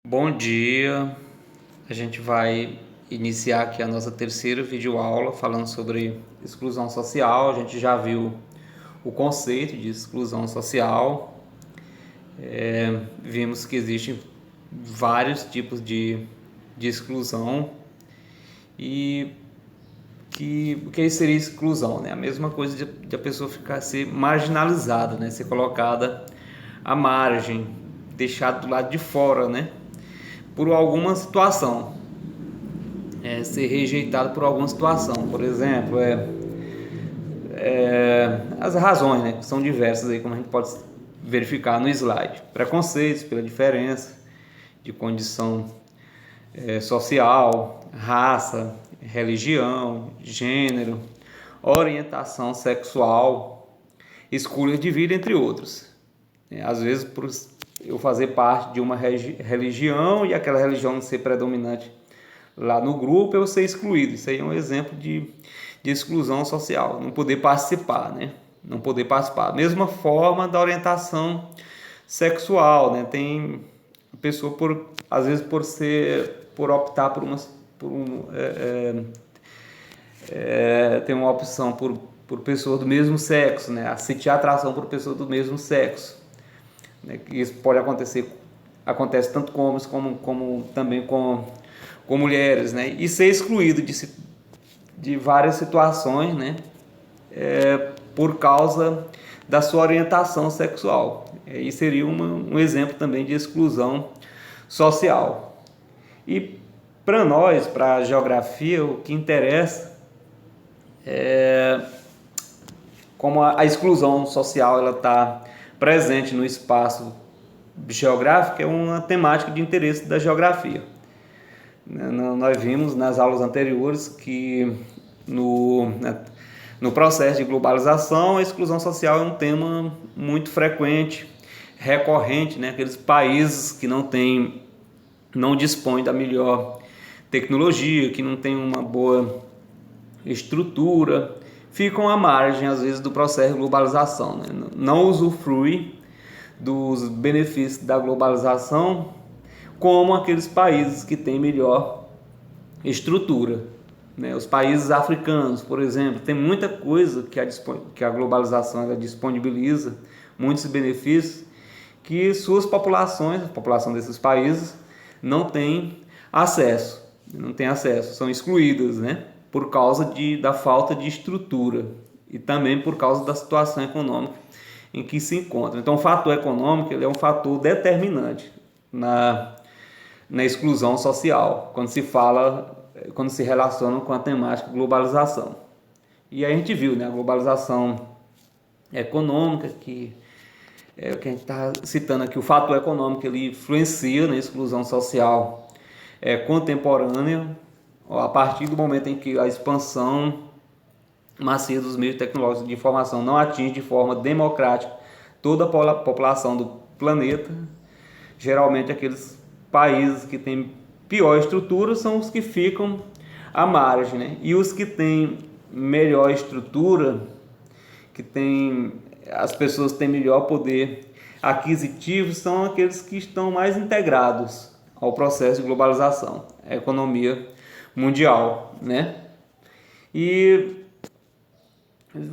Bom dia, a gente vai iniciar aqui a nossa terceira videoaula falando sobre exclusão social. A gente já viu o conceito de exclusão social, vimos que existem vários tipos de exclusão e o que seria exclusão, né? A mesma coisa de a pessoa ser marginalizada, né? Ser colocada à margem, deixada do lado de fora, né? Por alguma situação, ser rejeitado por alguma situação. Por exemplo, as razões, né, que são diversas, aí, como a gente pode verificar no slide. Preconceitos pela diferença de condição social, raça, religião, gênero, orientação sexual, escolha de vida, entre outros. Às vezes, por eu fazer parte de uma religião e aquela religião não ser predominante lá no grupo, eu ser excluído. Isso aí é um exemplo de exclusão social, não poder participar, né? Não poder participar. Mesma forma da orientação sexual, né? Tem pessoa às vezes por optar tem uma opção por pessoa do mesmo sexo, né? Sentir atração por pessoa do mesmo sexo, né? Isso pode acontece tanto com homens como também com mulheres, né? E ser excluído de várias situações, né? Por causa da sua orientação sexual. E seria um exemplo também de exclusão social. E para nós, para a geografia, o que interessa é como a exclusão social ela está presente no espaço geográfico, é uma temática de interesse da geografia. Nós vimos nas aulas anteriores que no processo de globalização a exclusão social é um tema muito frequente, recorrente, né? Aqueles países que não dispõem da melhor tecnologia, que não têm uma boa estrutura, ficam à margem às vezes do processo de globalização, né? Não usufruem dos benefícios da globalização como aqueles países que têm melhor estrutura, né? Os países africanos, por exemplo, tem muita coisa que a globalização ela disponibiliza, muitos benefícios que suas populações, a população desses países, não tem acesso, são excluídas, né? Por causa da falta de estrutura e também por causa da situação econômica em que se encontra. Então, o fator econômico ele é um fator determinante na exclusão social, quando se relaciona com a temática globalização. E aí a gente viu, né, a globalização econômica, que é o que a gente está citando aqui, o fator econômico ele influencia na exclusão social contemporânea, a partir do momento em que a expansão macia dos meios tecnológicos de informação não atinge de forma democrática toda a população do planeta. Geralmente aqueles países que têm pior estrutura são os que ficam à margem, né? E os que têm melhor estrutura, as pessoas têm melhor poder aquisitivo, são aqueles que estão mais integrados ao processo de globalização, a economia mundial, né? E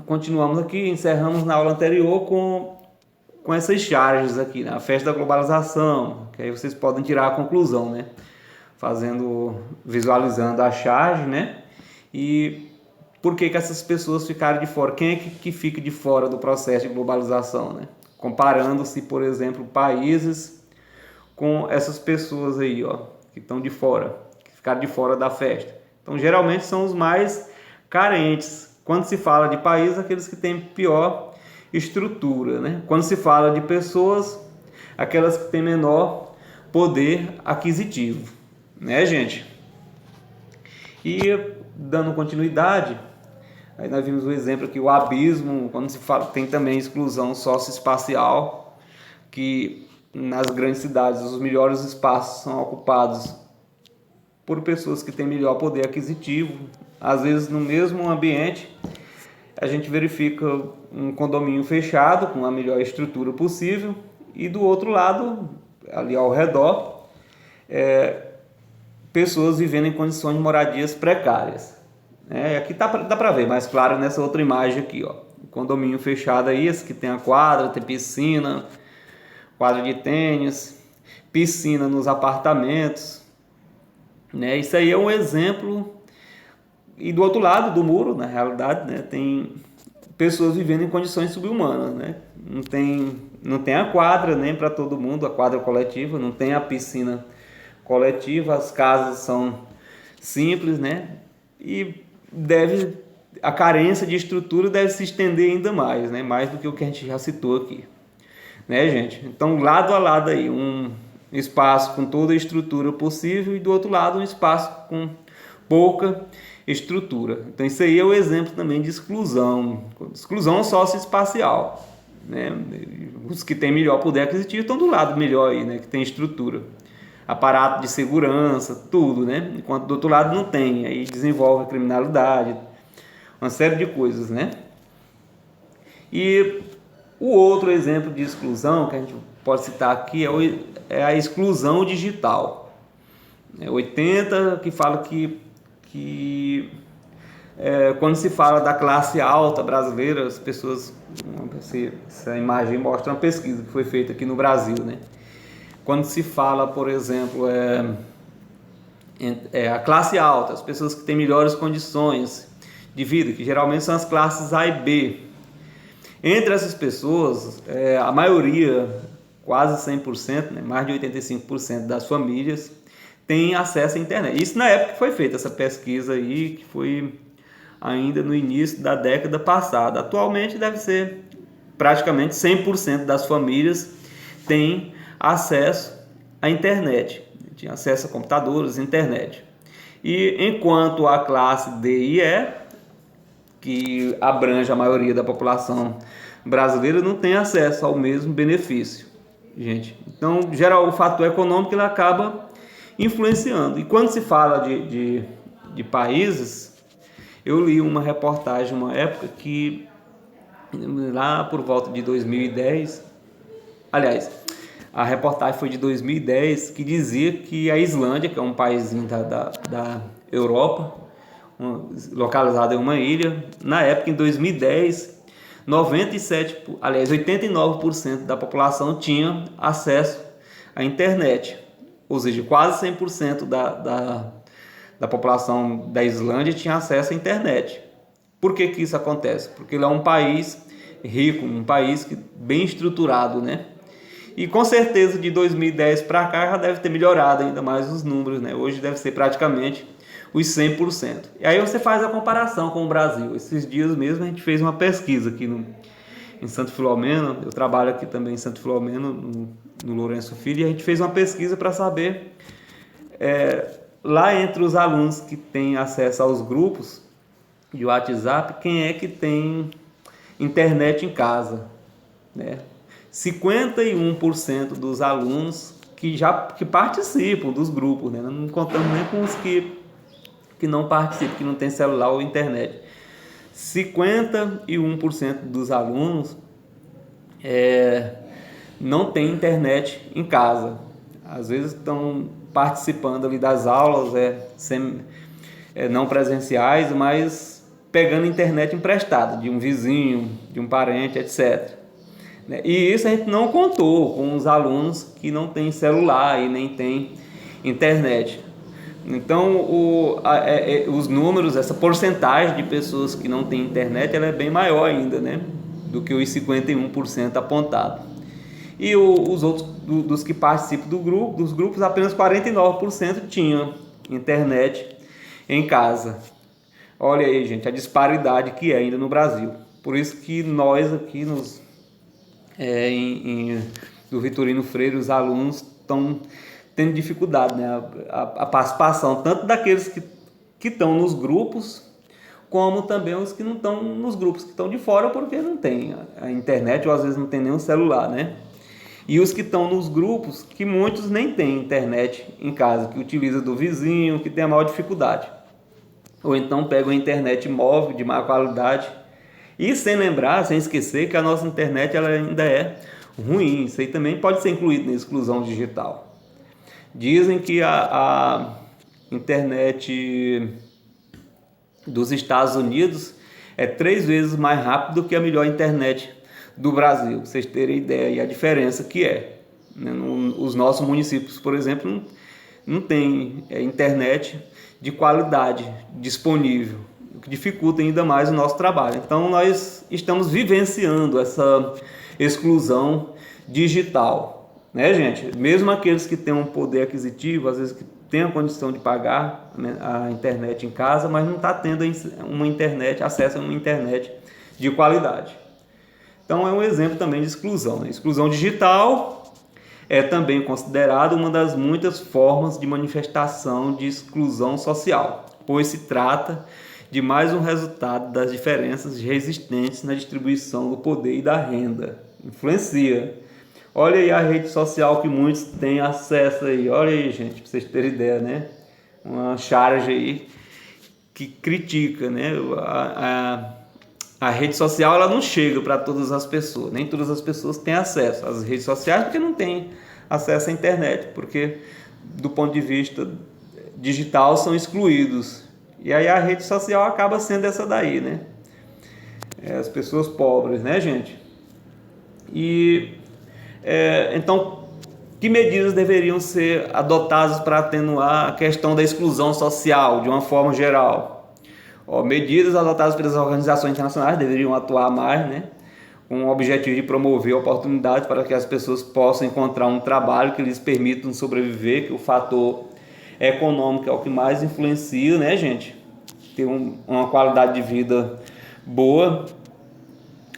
continuamos aqui, encerramos na aula anterior com essas charges aqui, né? A festa da globalização, que aí vocês podem tirar a conclusão, né? Visualizando a charge, né? E por que essas pessoas ficaram de fora? Quem é que fica de fora do processo de globalização, né? Comparando-se, por exemplo, países com essas pessoas aí, ó, que estão de fora, que ficaram de fora da festa. Então, geralmente são os mais carentes. Quando se fala de país, aqueles que têm pior estrutura, né? Quando se fala de pessoas, aquelas que têm menor poder aquisitivo, né, gente? E dando continuidade, aí nós vimos o exemplo aqui, o abismo, quando se fala, tem também exclusão socioespacial, que nas grandes cidades os melhores espaços são ocupados por pessoas que têm melhor poder aquisitivo. Às vezes no mesmo ambiente a gente verifica um condomínio fechado com a melhor estrutura possível e do outro lado, ali ao redor, pessoas vivendo em condições de moradias precárias. Aqui dá para ver mais claro nessa outra imagem aqui, ó. Condomínio fechado aí, esse que tem a quadra, tem piscina, quadra de tênis, piscina nos apartamentos, né? Isso aí é um exemplo. E do outro lado do muro, na realidade, né, tem pessoas vivendo em condições subhumanas, né? Não tem a quadra nem para todo mundo, a quadra coletiva, não tem a piscina coletiva, as casas são simples, né? E a carência de estrutura deve se estender ainda mais, né? Mais do que o que a gente já citou aqui, né, gente? Então, lado a lado aí, um espaço com toda a estrutura possível e do outro lado um espaço com pouca estrutura. Então, isso aí é o exemplo também de exclusão socioespacial, né? Os que têm melhor poder aquisitivo estão do lado melhor aí, né? Que tem estrutura, aparato de segurança, tudo, né? Enquanto do outro lado não tem, aí desenvolve a criminalidade, uma série de coisas, né? E o outro exemplo de exclusão que a gente pode citar aqui é a exclusão digital. 80 que fala que quando se fala da classe alta brasileira, as pessoas, essa imagem mostra uma pesquisa que foi feita aqui no Brasil, né? Quando se fala, por exemplo, a classe alta, as pessoas que têm melhores condições de vida, que geralmente são as classes A e B. Entre essas pessoas, a maioria, quase 100%, né, mais de 85% das famílias tem acesso à internet. Isso na época que foi feita essa pesquisa aí, que foi ainda no início da década passada. Atualmente deve ser praticamente 100% das famílias têm acesso à internet, tem acesso a computadores, internet. E enquanto a classe D e E, que abrange a maioria da população brasileira, não tem acesso ao mesmo benefício, gente. Então, geral, o fator econômico ele acaba influenciando. E quando se fala de países, eu li uma reportagem uma época que lá por volta de 2010, aliás, a reportagem foi de 2010, que dizia que a Islândia, que é um paísinho da Europa, localizado em uma ilha, na época em 2010, 89% da população tinha acesso à internet, ou seja, quase 100% da população da Islândia tinha acesso à internet. Por que isso acontece? Porque ele é um país rico, um país bem estruturado, né? E com certeza de 2010 para cá já deve ter melhorado ainda mais os números, né? Hoje deve ser praticamente os 100%. E aí você faz a comparação com o Brasil. Esses dias mesmo a gente fez uma pesquisa aqui em Santo Filomeno. Eu trabalho aqui também em Santo Filomeno, no Lourenço Filho, e a gente fez uma pesquisa para saber lá entre os alunos que têm acesso aos grupos de WhatsApp, quem é que tem internet em casa, né? 51% dos alunos que participam dos grupos, né? Não contamos nem com os que não participam, que não tem celular ou internet. 51% dos alunos não tem internet em casa. Às vezes estão participando ali das aulas não presenciais, mas pegando internet emprestada de um vizinho, de um parente, etc. E isso a gente não contou com os alunos que não têm celular e nem têm internet. Então, os números, essa porcentagem de pessoas que não têm internet, ela é bem maior ainda, né, do que os 51% apontados. E os outros, dos que participam dos grupos, apenas 49% tinham internet em casa. Olha aí, gente, a disparidade que é ainda no Brasil. Por isso que nós aqui do Vitorino Freire, os alunos estão tendo dificuldade, né? A participação tanto daqueles que estão nos grupos, como também os que não estão nos grupos, que estão de fora porque não tem a internet ou às vezes não tem nenhum celular, né? E os que estão nos grupos, que muitos nem têm internet em casa, que utiliza do vizinho, que tem a maior dificuldade. Ou então pegam a internet móvel de má qualidade. E sem esquecer que a nossa internet ela ainda é ruim. Isso aí também pode ser incluído na exclusão digital. Dizem que a internet dos Estados Unidos é 3 vezes mais rápido do que a melhor internet do Brasil, pra vocês terem ideia e a diferença que é. Os nossos municípios, por exemplo, não tem internet de qualidade disponível, o que dificulta ainda mais o nosso trabalho. Então nós estamos vivenciando essa exclusão digital, né, gente? Mesmo aqueles que têm um poder aquisitivo, às vezes que tem a condição de pagar, né, a internet em casa, mas não está tendo uma internet, acesso a uma internet de qualidade. Então é um exemplo também de exclusão, né? Exclusão digital é também considerada uma das muitas formas de manifestação de exclusão social, pois se trata de mais um resultado das diferenças existentes na distribuição do poder e da renda. Influencia. Olha aí a rede social que muitos têm acesso aí. Olha aí, gente, para vocês terem ideia, né? Uma charge aí que critica, né? A rede social, ela não chega para todas as pessoas. Nem todas as pessoas têm acesso às redes sociais porque não têm acesso à internet, porque do ponto de vista digital são excluídos. E aí a rede social acaba sendo essa daí, né? As pessoas pobres, né, gente? Então, que medidas deveriam ser adotadas para atenuar a questão da exclusão social de uma forma geral? Medidas adotadas pelas organizações internacionais deveriam atuar mais, né, com o objetivo de promover oportunidades para que as pessoas possam encontrar um trabalho que lhes permita sobreviver, que o fator econômico é o que mais influencia, né, gente? Ter uma qualidade de vida boa.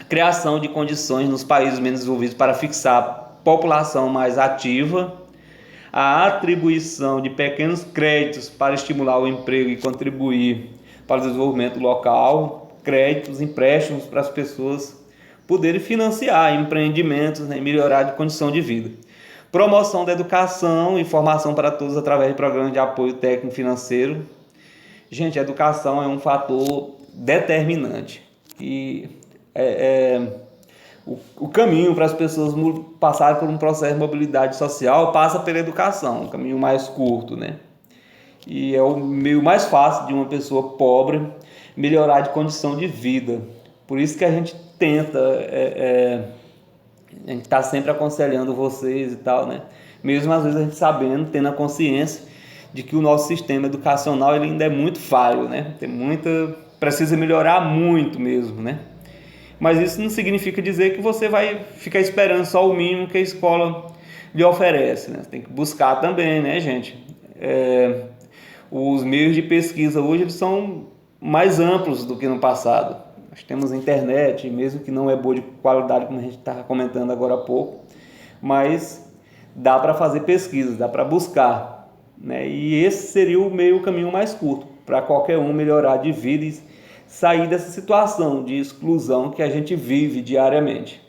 Criação de condições nos países menos desenvolvidos para fixar população mais ativa, a atribuição de pequenos créditos para estimular o emprego e contribuir para o desenvolvimento local, créditos, empréstimos para as pessoas poderem financiar empreendimentos, né, e melhorar de condição de vida. Promoção da educação e formação para todos através de programas de apoio técnico financeiro. Gente, a educação é um fator determinante e o caminho para as pessoas passarem por um processo de mobilidade social passa pela educação, um caminho mais curto, né? E é o meio mais fácil de uma pessoa pobre melhorar de condição de vida. Por isso que a gente tenta, a gente está sempre aconselhando vocês e tal, né? Mesmo às vezes a gente sabendo, tendo a consciência de que o nosso sistema educacional ele ainda é muito falho, né? Precisa melhorar muito mesmo, né? Mas isso não significa dizer que você vai ficar esperando só o mínimo que a escola lhe oferece, né? Você tem que buscar também, né, gente? Os meios de pesquisa hoje eles são mais amplos do que no passado. Nós temos internet, mesmo que não é boa de qualidade, como a gente estava comentando agora há pouco, mas dá para fazer pesquisas, dá para buscar, né? E esse seria o caminho mais curto para qualquer um melhorar de vida e sair dessa situação de exclusão que a gente vive diariamente.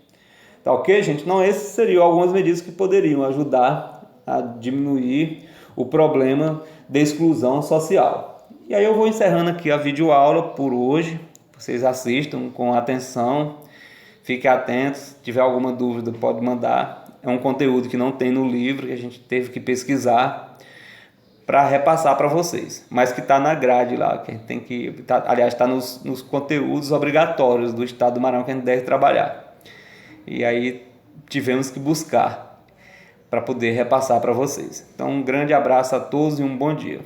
Tá ok, gente? Não, essas seriam algumas medidas que poderiam ajudar a diminuir o problema da exclusão social. E aí eu vou encerrando aqui a videoaula por hoje. Vocês assistam com atenção, fiquem atentos. Se tiver alguma dúvida, pode mandar. É um conteúdo que não tem no livro, que a gente teve que pesquisar para repassar para vocês, mas que está na grade lá, que a gente tem que, aliás, está nos conteúdos obrigatórios do Estado do Maranhão que a gente deve trabalhar. E aí tivemos que buscar para poder repassar para vocês. Então, um grande abraço a todos e um bom dia.